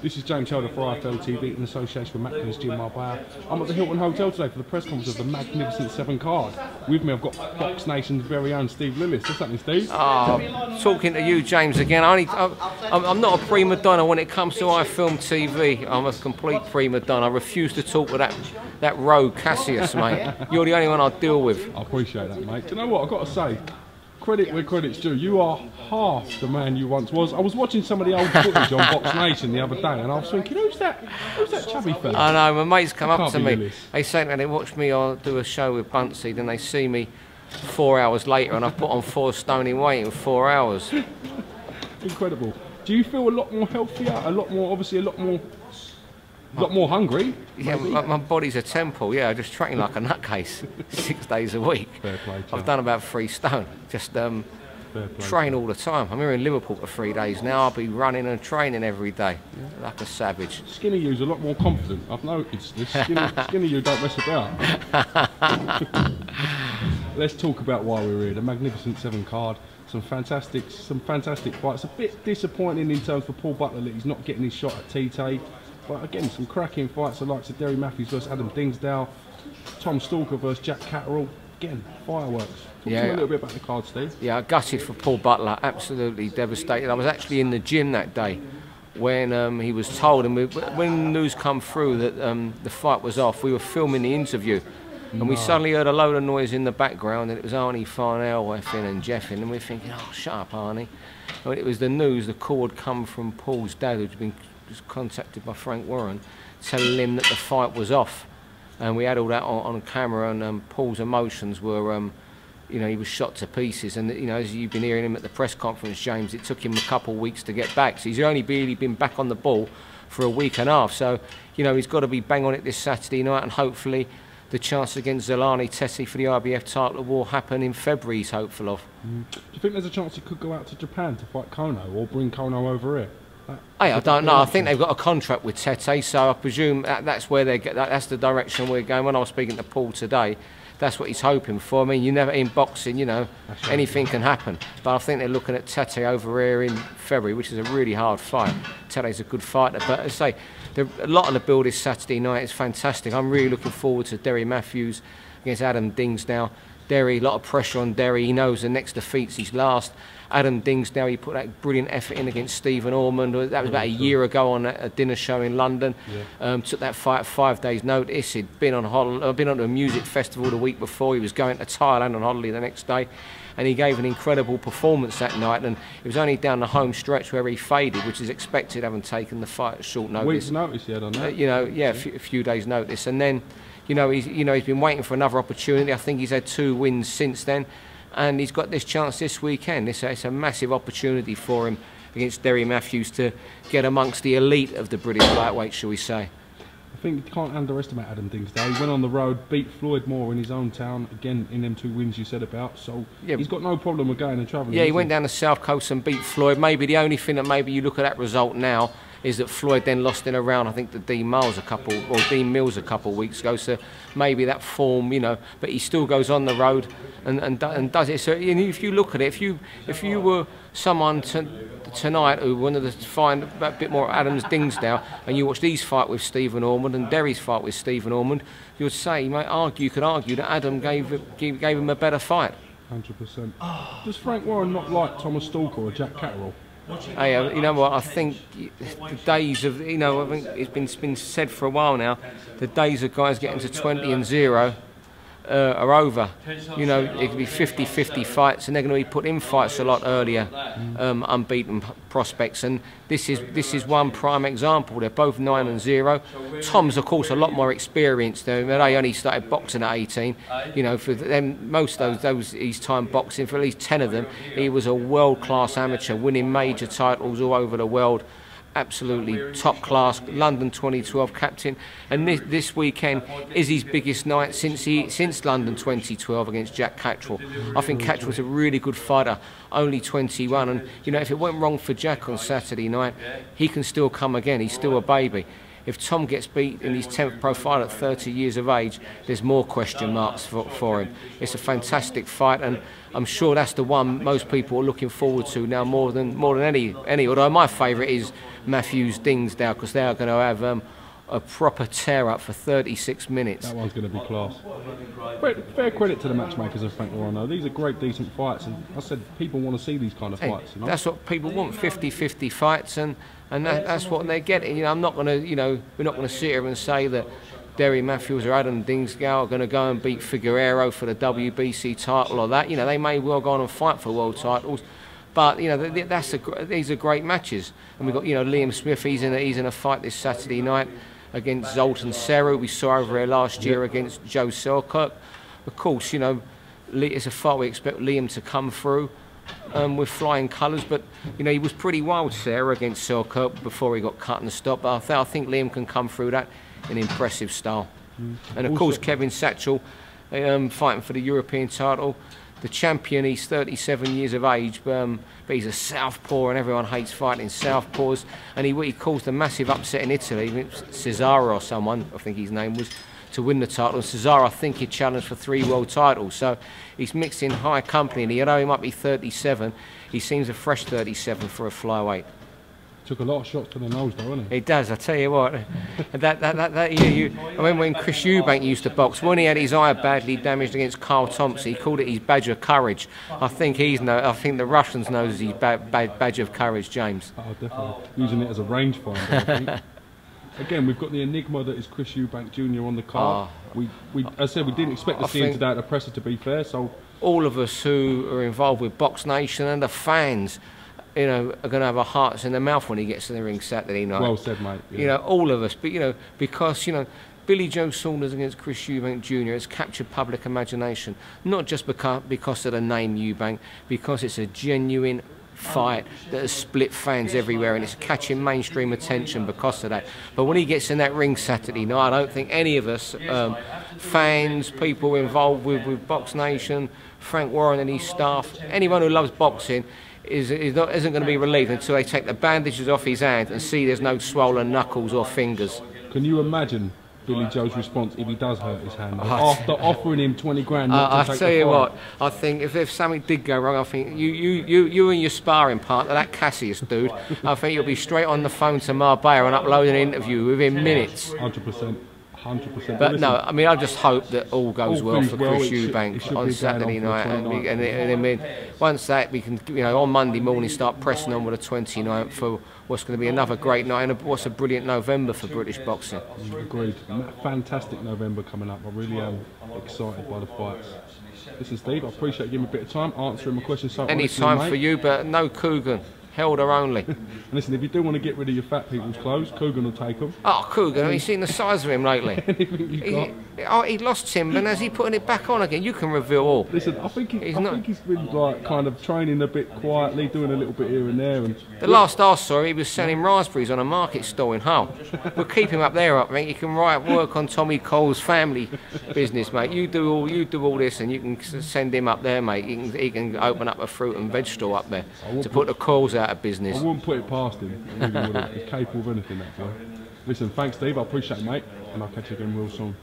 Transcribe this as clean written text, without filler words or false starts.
This is James Helder for IFL TV in association with Macklin's JNR. I'm at the Hilton Hotel today for the press conference of the Magnificent 7 card. With me I've got Box Nation's very own Steve Lillis. What's happening, Steve? Talking to you, James, again. I'm not a prima donna when it comes to iFilm TV. I'm a complete prima donna. I refuse to talk with that rogue Cassius, mate. You're the only one I deal with. I appreciate that, mate. Do you know what I've got to say? Credit where credit's due. You are half the man you once was. I was watching some of the old footage on Box Nation the other day, and I was thinking, who's that chubby fella? I know, my mates come up to me. They say that they watch me do a show with Bunsey, then they see me 4 hours later, and I've put on 4 stone in weight in 4 hours. Incredible. Do you feel a lot more healthier? A lot more, obviously, a lot more hungry? Yeah, my body's a temple. Yeah, I just train like a nutcase 6 days a week. Fair play, I've done about 3 stone. Just train all the time. I'm here in Liverpool for 3 days now. I'll be running and training every day, like a savage. Skinny you's a lot more confident. I've noticed this. Skinny you don't mess about. Let's talk about why we're here. The Magnificent 7 card. Some fantastic fights. A bit disappointing in terms for Paul Butler that he's not getting his shot at T-Tay. But again, some cracking fights. The likes of Derry Matthews versus Adam Dingsdale, Tom Stalker versus Jack Catterall. Again, fireworks. Talk to me a little bit about the card, Steve. Yeah, gutted for Paul Butler. Absolutely devastated. I was actually in the gym that day when he was told, and when the news come through that the fight was off, we were filming the interview. And we suddenly heard a load of noise in the background, and it was Arnie Farnell effing and jeffing, and we're thinking, oh, shut up, Arnie. And it was the news. The call had come from Paul's dad, who'd been contacted by Frank Warren, telling him that the fight was off. And we had all that on camera, and Paul's emotions were, you know, he was shot to pieces. And, you know, as you've been hearing him at the press conference, James, it took him a couple of weeks to get back. So he's only really been back on the ball for a week and a half. So, you know, he's got to be bang on it this Saturday night, and hopefully the chance against Zolani Tessie for the IBF title will happen in February, he's hopeful of. Do you think there's a chance he could go out to Japan to fight Kono, or bring Kono over here? Hey, I don't know. I think they've got a contract with Tete, so I presume that's where they get. That's the direction we're going. When I was speaking to Paul today, that's what he's hoping for. I mean, you never in boxing, you know, anything can happen. But I think they're looking at Tete over here in February, which is a really hard fight. Tete's a good fighter, but as I say, a lot of the build is Saturday night. It's fantastic. I'm really looking forward to Derry Matthews against Adam Dingsdale. Derry, a lot of pressure on Derry. He knows the next defeat's his last. Adam Dingsdale, he put that brilliant effort in against Stephen Ormond. That was about a year ago on a dinner show in London. Took that fight at 5 days' notice. He'd been on a music festival the week before. He was going to Thailand on holiday the next day, and he gave an incredible performance that night. And it was only down the home stretch where he faded, which is expected, having taken the fight at short notice. Week's notice he had on that. You know, yeah, a few days' notice, and then, you know, he's been waiting for another opportunity. I think he's had 2 wins since then, and he's got this chance this weekend. It's a massive opportunity for him against Derry Matthews to get amongst the elite of the British lightweight, shall we say. I think you can't underestimate Adam Dingsdale. He went on the road, beat Floyd Moore in his own town, again in them 2 wins you said about, so yeah, he's got no problem with going and travelling. Yeah, he went down the South Coast and beat Floyd. Maybe the only thing that maybe you look at that result now is that Floyd then lost in a round, I think, to Dean Mills a couple of weeks ago. So maybe that form, you know, but he still goes on the road and does it. So if you look at it, if you were someone tonight who wanted to find a bit more Adams Dingsdale, and you watched his fight with Stephen Ormond and Derry's fight with Stephen Ormond, you would say, you could argue that Adam gave him a better fight. 100%. Does Frank Warren not like Thomas Stalker or Jack Catterall? Hey, you know what? I think the days of, you know, I think it's been said for a while now, the days of guys getting to 20-0 are over. You know, it could be 50-50 fights, and they're going to be put in fights a lot earlier, unbeaten prospects. And this is one prime example. They're both 9-0. Tom's, of course, a lot more experienced. They only started boxing at 18. You know, for them, most of those his time boxing, for at least 10 of them, he was a world-class amateur, winning major titles all over the world. Absolutely top class, London 2012 captain, and this weekend is his biggest night since London 2012 against Jack Catterall. I think Catterall's a really good fighter, only 21, and you know, if it went wrong for Jack on Saturday night, he can still come again. He's still a baby. If Tom gets beat in his 10th pro fight at 30 years of age, there's more question marks for him. It's a fantastic fight, and I'm sure that's the one most people are looking forward to now more than any. Although my favourite is Matthews Dingsdale, because they are going to have a proper tear up for 36 minutes. That one's going to be class. Fair credit to the matchmakers of Frank Warren though. These are great, decent fights, and I said people want to see these kind of fights. You know? That's what people want, 50-50 fights, and that's what they're getting. You know, I'm not going to, you know, we're not going to sit here and say that Derry Matthews or Adam Dingsdale are going to go and beat Figueiredo for the WBC title or that. You know, they may well go on and fight for world titles. But you know, these are great matches, and we've got, you know, Liam Smith. He's in a fight this Saturday night against Zoltan Serra. We saw over here last year against Joe Selkirk. Of course, you know, it's a fight we expect Liam to come through with flying colours. But you know, he was pretty wild, Serra, against Selkirk before he got cut and stopped. But I think Liam can come through that in impressive style. And of course, Kevin Satchell fighting for the European title. The champion, he's 37 years of age, but he's a southpaw, and everyone hates fighting southpaws. And he caused a massive upset in Italy. Cesaro or someone, I think his name was, to win the title. And Cesaro, I think, he challenged for 3 world titles. So he's mixed in high company, and although he might be 37, he seems a fresh 37 for a flyweight. Took a lot of shots to the nose though, didn't he? He does, I tell you what. I remember when Chris Eubank used to box, when he had his eye badly damaged against Carl Thompson, he called it his badge of courage. I think the Russians know his badge of courage, James. Oh, definitely. Using it as a rangefinder, I think. Again, we've got the enigma that is Chris Eubank Jr. on the card. As I said, we didn't expect to see him today at the presser, to be fair. So all of us who are involved with Box Nation and the fans, you know, are going to have our hearts in their mouth when he gets to the ring Saturday night. Well said, mate. Yeah. You know, all of us. But, you know, because, you know, Billy Joe Saunders against Chris Eubank Jr. has captured public imagination, not just because of the name Eubank, because it's a genuine fight that has split fans everywhere, and it's catching mainstream attention because of that. But when he gets in that ring Saturday night, I don't think any of us, fans, people involved with Box Nation, Frank Warren and his staff, anyone who loves boxing, isn't going to be relieved until they take the bandages off his hand and see there's no swollen knuckles or fingers. Can you imagine Billy Joe's response if he does hurt his hand after offering him 20 grand? I tell you what, I think if something did go wrong, I think you and your sparring partner, that Cassius dude, I think you'll be straight on the phone to Marbella and upload an interview within minutes. 100%. 100%. But no, I mean, I just hope that all goes well for Chris Eubank on Saturday night, and I mean, once that, we can, you know, on Monday morning start pressing on with the 29th for what's going to be another great night, and what's a brilliant November for British boxing. Agreed. Fantastic November coming up. I really am excited by the fights. Listen, Steve, I appreciate you giving me a bit of time answering my questions. So any time for you, but no Coogan. Helder only. Listen, if you do want to get rid of your fat people's clothes, Coogan will take them. Oh, Coogan, have you seen the size of him lately? Anything you got? He lost timber, and has he putting it back on again? You can reveal all. Listen, I think he's been like kind of training a bit quietly, doing a little bit here and there. And the last I saw, he was selling raspberries on a market stall in Hull. We'll keep him up there, I think. You can work on Tommy Cole's family business, mate. You do all this, and you can send him up there, mate. He can open up a fruit and veg stall up there to put the Coles out of business. I wouldn't put it past him. I really wouldn't. He's capable of anything, that guy. Listen, thanks, Steve. I appreciate it, mate, and I'll catch you again real soon.